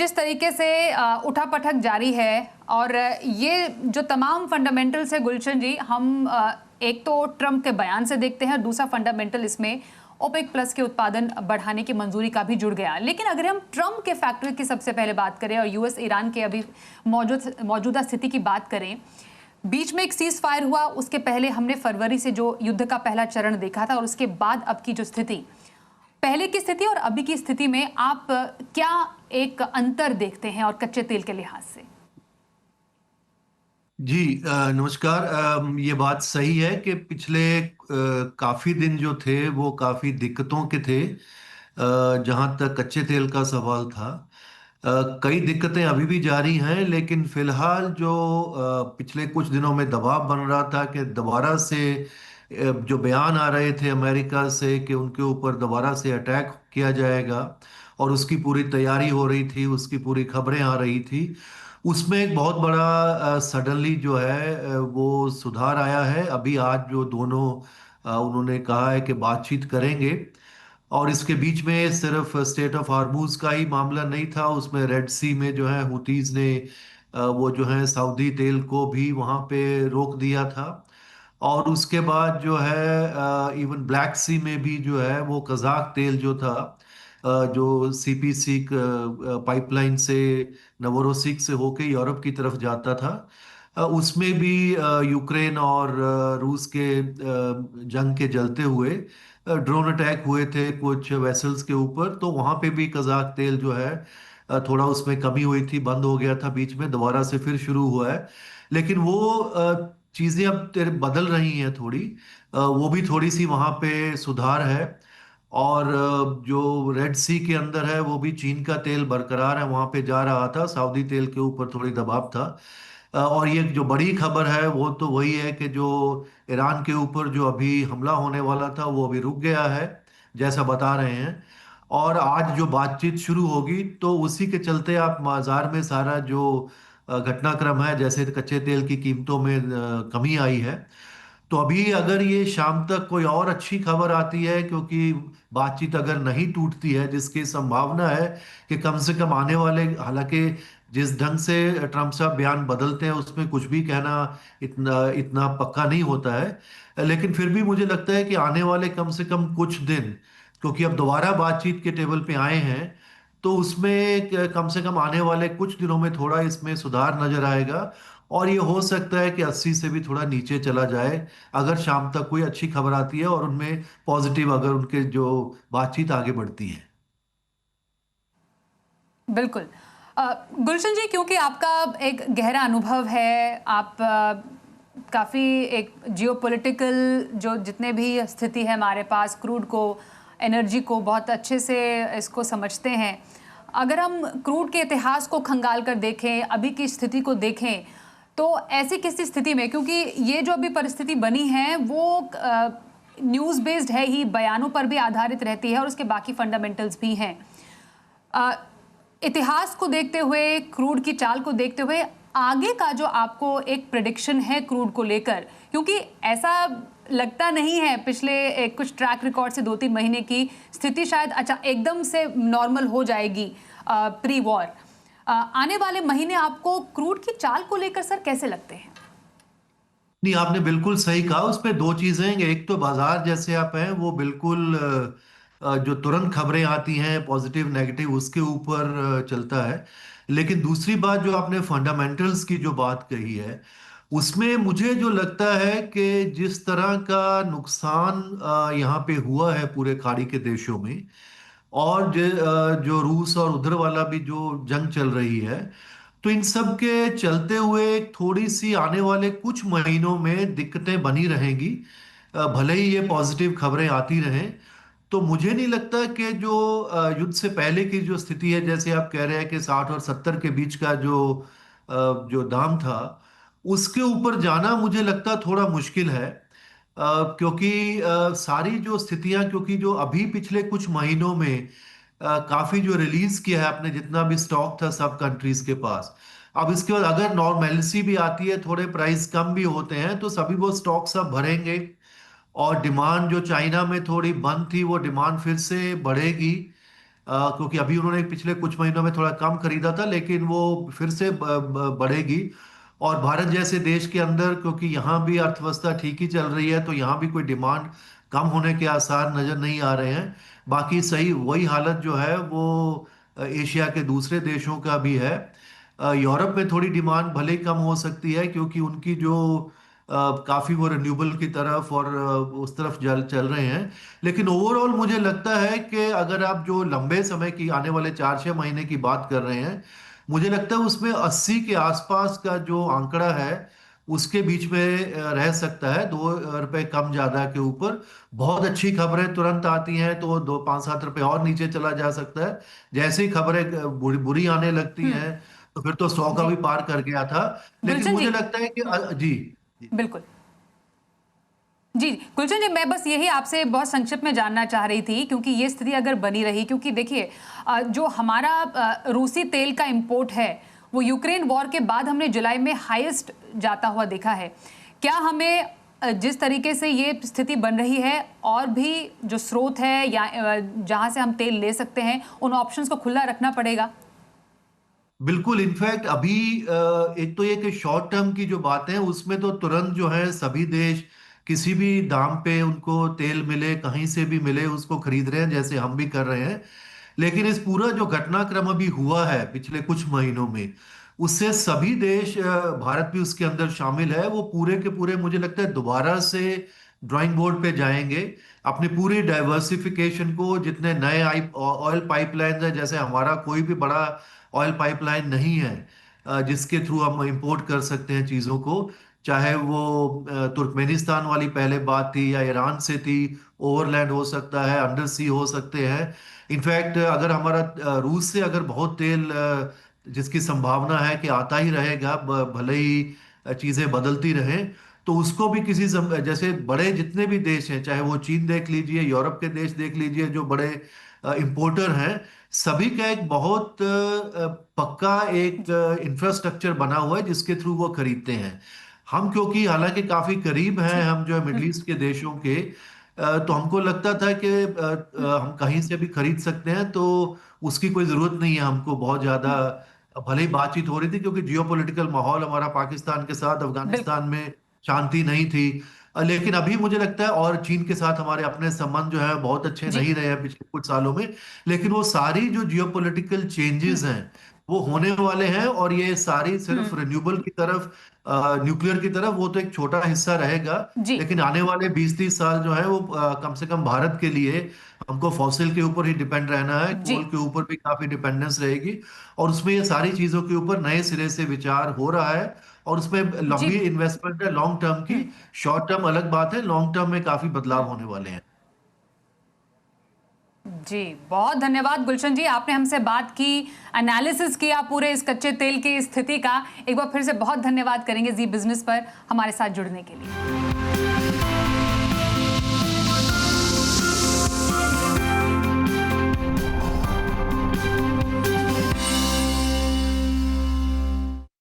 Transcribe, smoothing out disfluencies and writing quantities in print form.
जिस तरीके से उठापटक जारी है और ये जो तमाम फंडामेंटल्स है गुलशन जी, हम एक तो ट्रंप के बयान से देखते हैं, दूसरा फंडामेंटल इसमें ओपेक प्लस के उत्पादन बढ़ाने की मंजूरी का भी जुड़ गया। लेकिन अगर हम ट्रंप के फैक्टर की सबसे पहले बात करें और यूएस ईरान के अभी मौजूदा स्थिति की बात करें, बीच में एक सीज फायर हुआ, उसके पहले हमने फरवरी से जो युद्ध का पहला चरण देखा था और उसके बाद अब की जो स्थिति, पहले की स्थिति और अभी की स्थिति में आप क्या एक अंतर देखते हैं और कच्चे तेल के लिहाज से? जी नमस्कार। ये बात सही है कि पिछले काफी दिन जो थे वो काफी दिक्कतों के थे। जहां तक कच्चे तेल का सवाल था, कई दिक्कतें अभी भी जारी हैं, लेकिन फिलहाल जो पिछले कुछ दिनों में दबाव बन रहा था कि दोबारा से जो बयान आ रहे थे अमेरिका से कि उनके ऊपर दोबारा से अटैक किया जाएगा और उसकी पूरी तैयारी हो रही थी, उसकी पूरी खबरें आ रही थी। उसमें एक बहुत बड़ा सडनली जो है वो सुधार आया है। अभी आज जो दोनों उन्होंने कहा है कि बातचीत करेंगे, और इसके बीच में सिर्फ स्टेट ऑफ हार्मूज का ही मामला नहीं था, उसमें रेड सी में जो है हुतीज ने वो जो है सऊदी तेल को भी वहां पे रोक दिया था। और उसके बाद जो है इवन ब्लैक सी में भी जो है वो कजाक तेल जो था, जो सीपीसी पाइपलाइन से नवोरोसिक से होके यूरोप की तरफ जाता था, उसमें भी यूक्रेन और रूस के जंग के जलते हुए ड्रोन अटैक हुए थे कुछ वेसल्स के ऊपर। तो वहां पे भी कजाक तेल जो है थोड़ा उसमें कमी हुई थी, बंद हो गया था बीच में, दोबारा से फिर शुरू हुआ है। लेकिन वो चीजें अब तेरे बदल रही हैं थोड़ी। वो भी थोड़ी सी वहां पे सुधार है। और जो रेड सी के अंदर है वो भी चीन का तेल बरकरार है, वहां पे जा रहा था, सऊदी तेल के ऊपर थोड़ी दबाव था। और ये जो बड़ी खबर है वो तो वही है कि जो ईरान के ऊपर जो अभी हमला होने वाला था वो अभी रुक गया है, जैसा बता रहे हैं। और आज जो बातचीत शुरू होगी तो उसी के चलते आप बाजार में सारा जो घटनाक्रम है, जैसे कच्चे तेल की कीमतों में कमी आई है। तो अभी अगर ये शाम तक कोई और अच्छी खबर आती है, क्योंकि बातचीत अगर नहीं टूटती है, जिसकी संभावना है कि कम से कम आने वाले, हालांकि जिस ढंग से ट्रम्प साहब बयान बदलते हैं उसमें कुछ भी कहना इतना इतना पक्का नहीं होता है, लेकिन फिर भी मुझे लगता है कि आने वाले कम से कम कुछ दिन, क्योंकि अब दोबारा बातचीत के टेबल पे आए हैं, तो उसमें कम से कम आने वाले कुछ दिनों में थोड़ा इसमें सुधार नजर आएगा। और ये हो सकता है कि 80 से भी थोड़ा नीचे चला जाए, अगर शाम तक कोई अच्छी खबर आती है और उनमें पॉजिटिव अगर उनके जो बातचीत आगे बढ़ती है। बिल्कुल। गुलशन जी, क्योंकि आपका एक गहरा अनुभव है, आप काफ़ी एक जियोपॉलिटिकल जो जितने भी स्थिति है हमारे पास, क्रूड को, एनर्जी को बहुत अच्छे से इसको समझते हैं। अगर हम क्रूड के इतिहास को खंगाल कर देखें, अभी की स्थिति को देखें, तो ऐसी किसी स्थिति में, क्योंकि ये जो अभी परिस्थिति बनी है वो न्यूज़ बेस्ड है ही, बयानों पर भी आधारित रहती है और उसके बाकी फंडामेंटल्स भी हैं। इतिहास को देखते हुए, क्रूड की चाल को देखते हुए, आगे का जो आपको एक प्रेडिक्शन है क्रूड को लेकर, क्योंकि ऐसा लगता नहीं है पिछले कुछ ट्रैक रिकॉर्ड से 2-3 महीने की स्थिति शायद अच्छा एकदम से नॉर्मल हो जाएगी प्री वॉर। आने वाले महीने आपको क्रूड की चाल को लेकर सर कैसे लगते हैं? नहीं, आपने बिल्कुल सही कहा। उसमें दो चीजें हैं, एक तो बाजार जैसे आप हैं वो बिल्कुल जो तुरंत खबरें आती हैं पॉजिटिव नेगेटिव उसके ऊपर चलता है। लेकिन दूसरी बात जो आपने फंडामेंटल्स की जो बात कही है, उसमें मुझे जो लगता है कि जिस तरह का नुकसान यहाँ पे हुआ है पूरे खाड़ी के देशों में, और जो रूस और उधर वाला भी जो जंग चल रही है, तो इन सब के चलते हुए थोड़ी सी आने वाले कुछ महीनों में दिक्कतें बनी रहेंगी, भले ही ये पॉजिटिव खबरें आती रहें। तो मुझे नहीं लगता कि जो युद्ध से पहले की जो स्थिति है, जैसे आप कह रहे हैं कि 60 और 70 के बीच का जो दाम था, उसके ऊपर जाना मुझे लगता थोड़ा मुश्किल है। क्योंकि सारी जो स्थितियां, क्योंकि जो अभी पिछले कुछ महीनों में काफी जो रिलीज किया है आपने, जितना भी स्टॉक था सब कंट्रीज के पास, अब इसके बाद अगर नॉर्मेलिसी भी आती है, थोड़े प्राइस कम भी होते हैं, तो सभी वो स्टॉक सब भरेंगे। और डिमांड जो चाइना में थोड़ी बंद थी वो डिमांड फिर से बढ़ेगी। क्योंकि अभी उन्होंने पिछले कुछ महीनों में थोड़ा कम खरीदा था, लेकिन वो फिर से बढ़ेगी। और भारत जैसे देश के अंदर, क्योंकि यहाँ भी अर्थव्यवस्था ठीक ही चल रही है, तो यहाँ भी कोई डिमांड कम होने के आसार नजर नहीं आ रहे हैं। बाकी सही वही हालत जो है वो एशिया के दूसरे देशों का भी है। यूरोप में थोड़ी डिमांड भले ही कम हो सकती है, क्योंकि उनकी जो काफी वो रिन्यूएबल की तरफ और उस तरफ चल चल रहे हैं। लेकिन ओवरऑल मुझे लगता है कि अगर आप जो लंबे समय की आने वाले 4-6 महीने की बात कर रहे हैं, मुझे लगता है उसमें 80 के आसपास का जो आंकड़ा है उसके बीच में रह सकता है, 2 रुपए कम ज्यादा के ऊपर। बहुत अच्छी खबरें तुरंत आती हैं तो 2, 5, 7 रुपए और नीचे चला जा सकता है। जैसे ही खबरें बुरी बुरी आने लगती हम्म। हैं तो फिर तो 100 का जी भी पार कर गया था। लेकिन गुलशन मुझे जी, लगता है कि जी। बिल्कुल। जी गुलशन जी, मैं बस यही आपसे बहुत संक्षिप्त में जानना चाह रही थी, क्योंकि ये स्थिति अगर बनी रही, क्योंकि देखिए जो हमारा रूसी तेल का इंपोर्ट है वो यूक्रेन वॉर के बाद हमने जुलाई में हाईएस्ट जाता हुआ देखा है। क्या हमें जिस तरीके से ये स्थिति बन रही है, और भी जो स्रोत है या जहां से हम तेल ले सकते हैं, उन ऑप्शंस को खुला रखना पड़ेगा? बिल्कुल। इनफैक्ट अभी एक तो ये कि शॉर्ट टर्म की जो बात है उसमें तो तुरंत जो है सभी देश किसी भी दाम पे उनको तेल मिले, कहीं से भी मिले, उसको खरीद रहे हैं, जैसे हम भी कर रहे हैं। लेकिन इस पूरा जो घटनाक्रम अभी हुआ है पिछले कुछ महीनों में, उससे सभी देश, भारत भी उसके अंदर शामिल है, वो पूरे के पूरे मुझे लगता है दोबारा से ड्राइंग बोर्ड पे जाएंगे। अपनी पूरी डाइवर्सिफिकेशन को, जितने नए ऑयल पाइपलाइन है, जैसे हमारा कोई भी बड़ा ऑयल पाइपलाइन नहीं है जिसके थ्रू हम इंपोर्ट कर सकते हैं चीज़ों को, चाहे वो तुर्कमेनिस्तान वाली पहले बात थी या ईरान से थी, ओवरलैंड हो सकता है, अंडर सी हो सकते हैं। इनफैक्ट अगर हमारा रूस से अगर बहुत तेल जिसकी संभावना है कि आता ही रहेगा, भले ही चीज़ें बदलती रहें, तो उसको भी किसी जैसे बड़े जितने भी देश हैं, चाहे वो चीन देख लीजिए, यूरोप के देश देख लीजिए, जो बड़े इंपोर्टर हैं, सभी का एक बहुत पक्का एक जी इंफ्रास्ट्रक्चर बना हुआ है जिसके थ्रू वो खरीदते हैं। हम क्योंकि हालांकि काफी करीब हैं, जी। हम जो है मिडिल ईस्ट के देशों के, तो हमको लगता था कि हम्म, हम कहीं से भी खरीद सकते हैं, तो उसकी कोई जरूरत नहीं है हमको बहुत ज्यादा। हम्म, भले ही बातचीत हो रही थी, क्योंकि जियोपॉलिटिकल माहौल हमारा पाकिस्तान के साथ, बिल्कुल। अफगानिस्तान में शांति नहीं थी। लेकिन अभी मुझे लगता है, और चीन के साथ हमारे अपने संबंध जो है बहुत अच्छे जी। नहीं रहे हैं पिछले कुछ सालों में। लेकिन वो सारी जो जियोपॉलिटिकल चेंजेस हम्म, हैं वो होने वाले हैं, और ये सारी सिर्फ हम्म, रिन्यूएबल की तरफ, न्यूक्लियर की तरफ, वो तो एक छोटा हिस्सा रहेगा। जी लेकिन आने वाले 20-30 साल जो है वो कम से कम भारत के लिए हमको फॉसिल के ऊपर ही डिपेंड रहना है, जी कोल के ऊपर भी काफी डिपेंडेंस रहेगी। और उसमें ये सारी चीजों के ऊपर नए सिरे से विचार हो रहा है, और उसमें जी। लंबी इन्वेस्टमेंट है, लॉन्ग टर्म की। हम्म, शॉर्ट टर्म अलग बात है, लॉन्ग टर्म में काफी बदलाव हम्म, होने वाले हैं। जी बहुत धन्यवाद गुलशन जी, आपने हमसे बात की, एनालिसिस किया पूरे इस कच्चे तेल की स्थिति का। एक बार फिर से बहुत धन्यवाद करेंगे जी बिजनेस पर हमारे साथ जुड़ने के लिए।